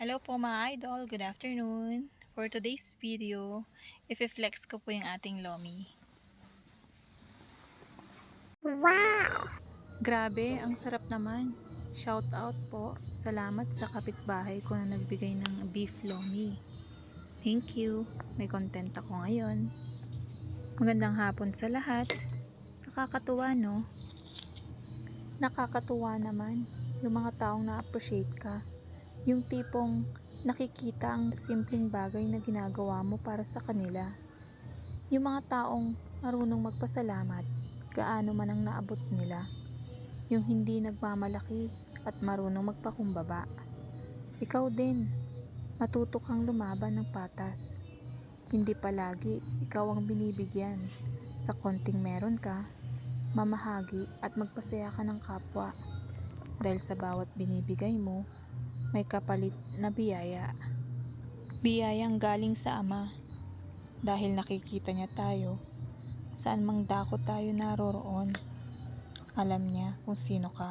Hello po mga idol, good afternoon. For today's video, i-flex ko po yung ating lomi. Wow! Grabe, ang sarap naman. Shout out po. Salamat sa kapitbahay ko na nagbigay ng beef lomi. Thank you. May content ako ngayon. Magandang hapon sa lahat. Nakakatuwa no? Nakakatuwa naman yung mga taong na-appreciate ka. Yung tipong nakikita ang simpleng bagay na ginagawa mo para sa kanila. Yung mga taong marunong magpasalamat, gaano man ang naabot nila. Yung hindi nagmamalaki at marunong magpakumbaba. Ikaw din, matuto kang lumaban ng patas. Hindi palagi ikaw ang binibigyan. Sa konting meron ka, mamahagi at magpasaya ka ng kapwa. Dahil sa bawat binibigay mo, may kapalit na biyaya. Biyayang galing sa Ama. Dahil nakikita niya tayo, saan mang dako tayo naroroon. Alam niya kung sino ka.